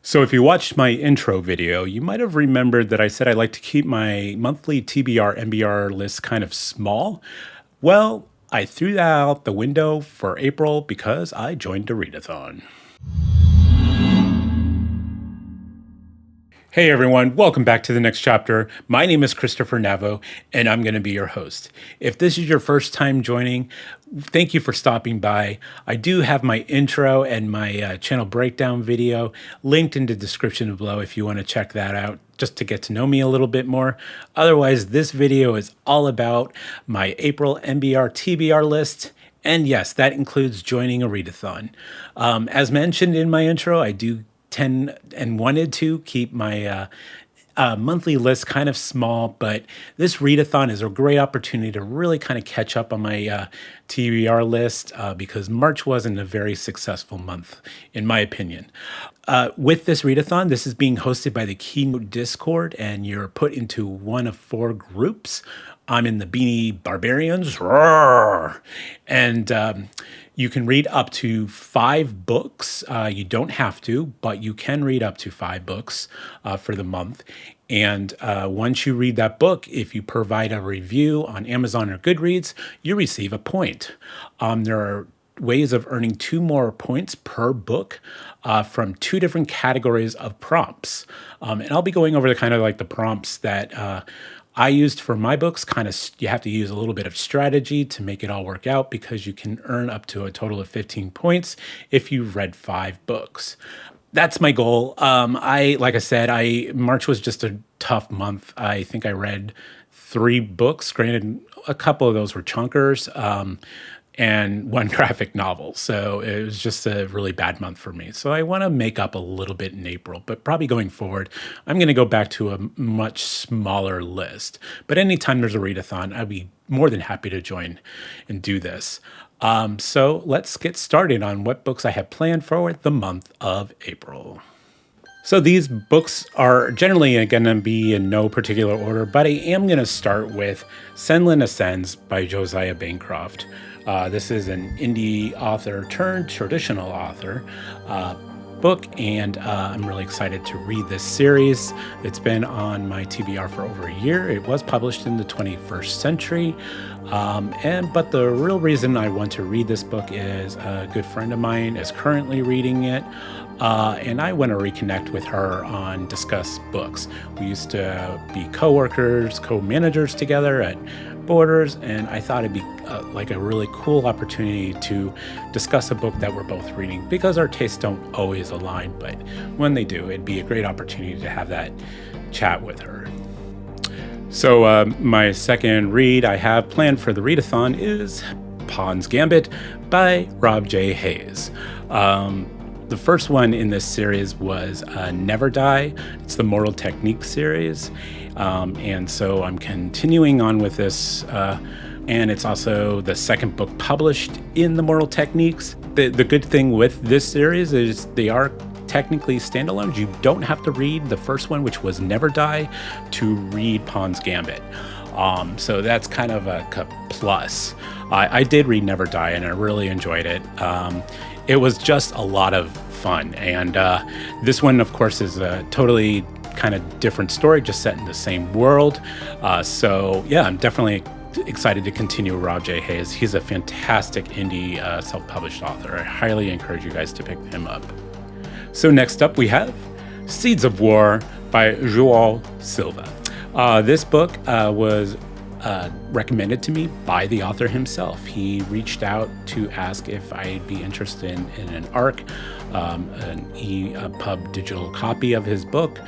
So if you watched my intro video, you might have remembered that I said I like to keep my monthly TBR MBR list kind of small. Well, I threw that out the window for April because I joined a readathon. Hey everyone, welcome back to the next chapter. My name is Christopher Navo, and I'm going to be your host. If this is your first time joining, thank you for stopping by. I do have my intro and my channel breakdown video linked in the description below if you want to check that out, just to get to know me a little bit more. Otherwise, this video is all about my April MBR TBR list. And yes, that includes joining a readathon. As mentioned in my intro, I do tend and wanted to keep my monthly list kind of small, but this readathon is a great opportunity to really kind of catch up on my TBR list because March wasn't a very successful month, in my opinion. With this readathon, this is being hosted by the Keynote Discord, and you're put into one of 4 groups. I'm in the Beanie Barbarians, roar! And you can read up to 5 books. You don't have to, but you can read up to 5 books for the month. And once you read that book, if you provide a review on Amazon or Goodreads, you receive a point. There are ways of earning 2 more points per book from 2 different categories of prompts. And I'll be going over the kind of like the prompts that I used for my books. Kind of, you have to use a little bit of strategy to make it all work out because you can earn up to a total of 15 points if you've read 5 books. That's my goal. Like I said, March was just a tough month. I think I read 3 books. Granted, a couple of those were chunkers. And 1 graphic novel. So it was just a really bad month for me. So I want to make up a little bit in April, but probably going forward, I'm going to go back to a much smaller list. But anytime there's a readathon, I'd be more than happy to join and do this. So let's get started on what books I have planned for the month of April. So these books are generally going to be in no particular order, but I am going to start with Senlin Ascends by Josiah Bancroft. This is an indie author turned traditional author book, and I'm really excited to read this series. It's been on my TBR for over a year. It was published in the 21st century. But the real reason I want to read this book is a good friend of mine is currently reading it. And I want to reconnect with her on Discuss Books. We used to be co-workers, co-managers together at Borders, and I thought it'd be like a really cool opportunity to discuss a book that we're both reading because our tastes don't always align, but when they do, it'd be a great opportunity to have that chat with her. So my second read I have planned for the readathon is Pawn's Gambit by Rob J. Hayes. The first one in this series was Never Die. It's the Mortal Technique series. And so I'm continuing on with this. And it's also the second book published in the Mortal Techniques. The good thing with this series is they are technically standalones. You don't have to read the first one, which was Never Die, to read Pawn's Gambit. So that's kind of a plus. I did read Never Die, and I really enjoyed it. It was just a lot of fun. And this one, of course, is a totally kind of different story, just set in the same world. So yeah, I'm definitely excited to continue Rob J. Hayes. He's a fantastic indie self-published author. I highly encourage you guys to pick him up. So next up we have Seeds of War by João Silva. This book was recommended to me by the author himself. He reached out to ask if I'd be interested in an ARC, an EPUB digital copy of his book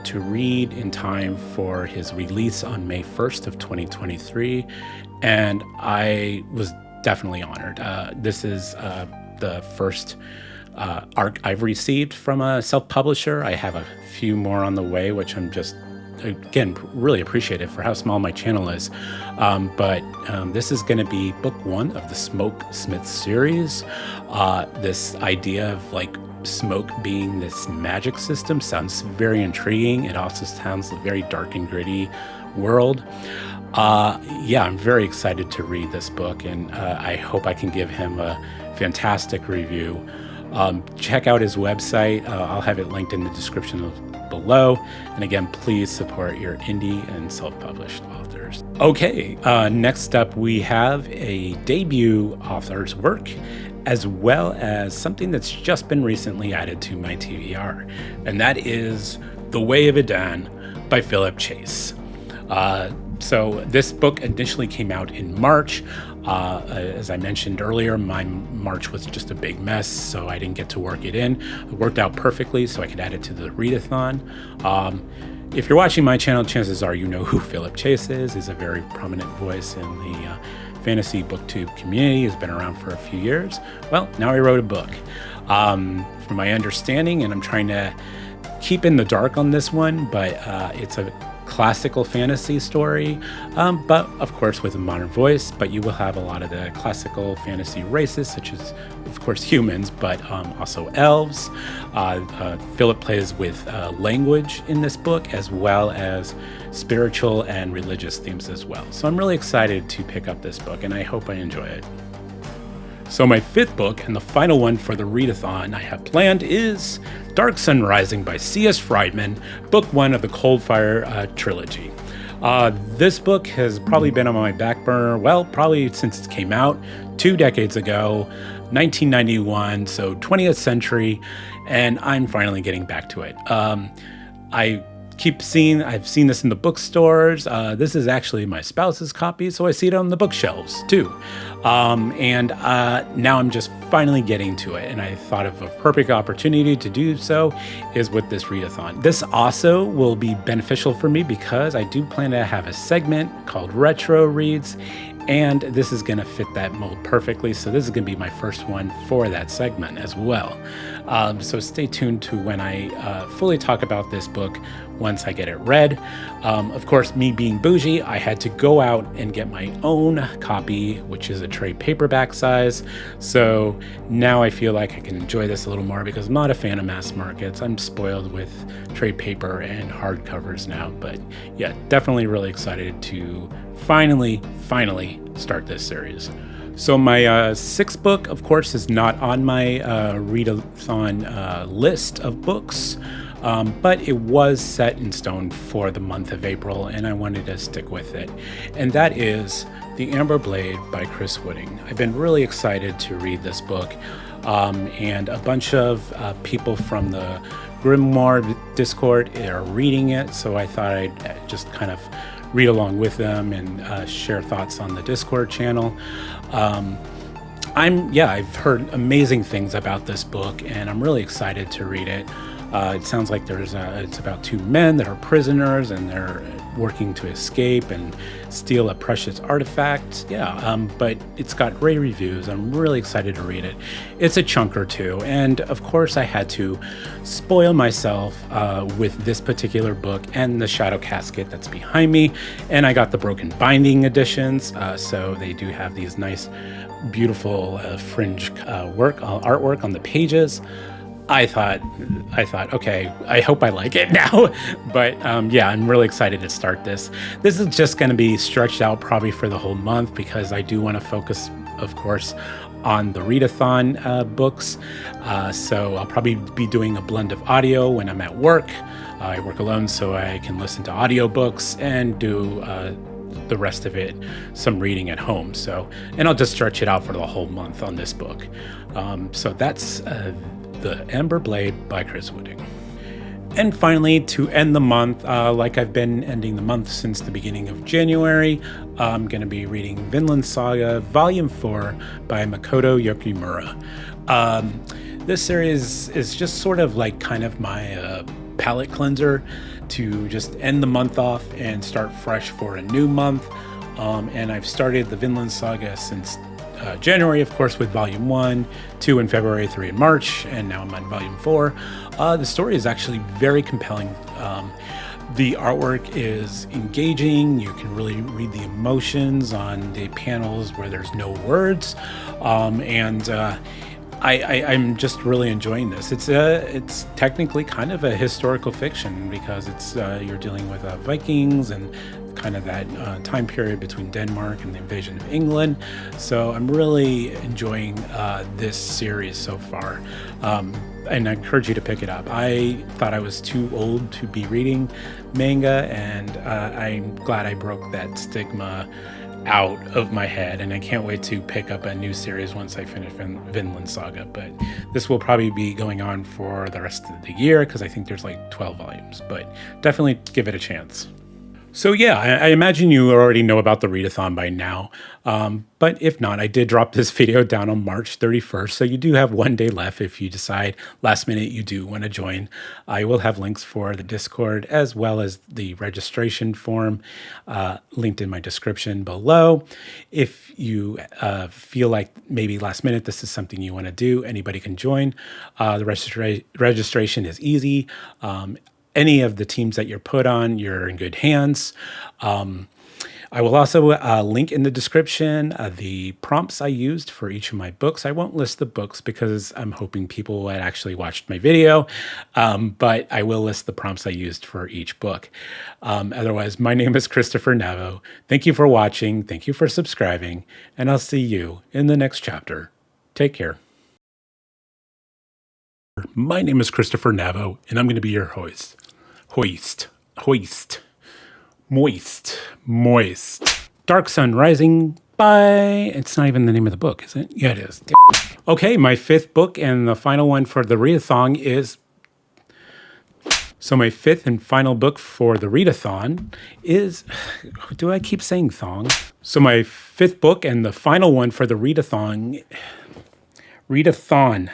to read in time for his release on May 1st of 2023. And I was definitely honored. This is the first ARC I've received from a self-publisher. I have a few more on the way, which I'm just again really appreciative for how small my channel is, but this is going to be book 1 of the Smoke Smith series. This idea of like smoke being this magic system sounds very intriguing. It also sounds a very dark and gritty world. Yeah, I'm very excited to read this book, and I hope I can give him a fantastic review. Check out his website. I'll have it linked in the description below. And again, please support your indie and self-published authors. Okay, next up we have a debut author's work, as well as something that's just been recently added to my TBR, and that is The Way of Adan by Philip Chase. So this book initially came out in March. As I mentioned earlier, my March was just a big mess, so I didn't get to work it in. It worked out perfectly, so I could add it to the readathon. If you're watching my channel, chances are you know who Philip Chase is. He's a very prominent voice in the fantasy booktube community. Has been around for a few years. Well, now he wrote a book. From my understanding, and I'm trying to keep in the dark on this one, but it's a classical fantasy story, but of course with a modern voice. But you will have a lot of the classical fantasy races, such as, of course, humans, but also elves. Philip plays with language in this book, as well as spiritual and religious themes as well. So I'm really excited to pick up this book, and I hope I enjoy it. So my fifth book, and the final one for the readathon I have planned, is Dark Sun Rising by C.S. Friedman, book one of the Coldfire trilogy. This book has probably been on my back burner, well, probably since it came out 2 decades ago, 1991, so 20th century, and I'm finally getting back to it. I've seen this in the bookstores. This is actually my spouse's copy, so I see it on the bookshelves too. And now I'm just finally getting to it, and I thought of a perfect opportunity to do so is with this readathon. This also will be beneficial for me because I do plan to have a segment called Retro Reads, and this is going to fit that mold perfectly. So this is going to be my first one for that segment as well. So stay tuned to when I fully talk about this book once I get it read. Of course, me being bougie, I had to go out and get my own copy, which is a trade paperback size. So now I feel like I can enjoy this a little more because I'm not a fan of mass markets. I'm spoiled with trade paper and hardcovers now. But yeah, definitely really excited to finally start this series. So my sixth book, of course, is not on my readathon list of books, but it was set in stone for the month of April, and I wanted to stick with it. And that is The Amber Blade by Chris Wooding. I've been really excited to read this book, and a bunch of people from the Grimoire Discord are reading it, so I thought I'd just kind of read along with them and share thoughts on the Discord channel. I've heard amazing things about this book, and I'm really excited to read it. It sounds like it's about 2 men that are prisoners, and they're working to escape and steal a precious artifact. But it's got great reviews. I'm really excited to read it. It's a chunk or two, and of course I had to spoil myself with this particular book and the shadow casket that's behind me, and I got the broken binding editions, so they do have these nice, beautiful fringe artwork on the pages. I thought, okay, I hope I like it now. But I'm really excited to start this. This is just going to be stretched out probably for the whole month because I do want to focus, of course, on the readathon books. So I'll probably be doing a blend of audio when I'm at work. I work alone, so I can listen to audiobooks and do the rest of it, some reading at home. So, and I'll just stretch it out for the whole month on this book. So that's The Amber Blade by Chris Wooding. And finally, to end the month, like I've been ending the month since the beginning of January, I'm going to be reading Vinland Saga Volume 4 by Makoto Yukimura. This series is just sort of like kind of my palate cleanser to just end the month off and start fresh for a new month. And I've started the Vinland Saga since January, of course, with Volume 1, 2 in February, 3 in March, and now I'm on Volume 4. The story is actually very compelling. The artwork is engaging. You can really read the emotions on the panels where there's no words. I'm just really enjoying this. It's technically kind of a historical fiction because it's you're dealing with Vikings and kind of that time period between Denmark and the invasion of England. So I'm really enjoying this series so far. And I encourage you to pick it up. I thought I was too old to be reading manga, and I'm glad I broke that stigma out of my head, and I can't wait to pick up a new series once I finish Vinland Saga. But this will probably be going on for the rest of the year because I think there's like 12 volumes, but definitely give it a chance. So yeah, I imagine you already know about the readathon by now. But if not, I did drop this video down on March 31st. So you do have 1 day left if you decide last minute you do want to join. I will have links for the Discord as well as the registration form linked in my description below. If you feel like maybe last minute this is something you want to do, anybody can join. The registration is easy. Any of the teams that you're put on, you're in good hands. I will also link in the description the prompts I used for each of my books. I won't list the books because I'm hoping people had actually watched my video, but I will list the prompts I used for each book. Otherwise, my name is Christopher Navo. Thank you for watching. Thank you for subscribing, and I'll see you in the next chapter. Take care. My name is Christopher Navo, and I'm going to be your host. Moist. Dark Sun Rising by... It's not even the name of the book, is it? Yeah, it is. Okay, my 5th book and the final one for the readathon is... So my 5th and final book for the readathon is... Do I keep saying thong? So my 5th book and the final one for the readathon... Readathon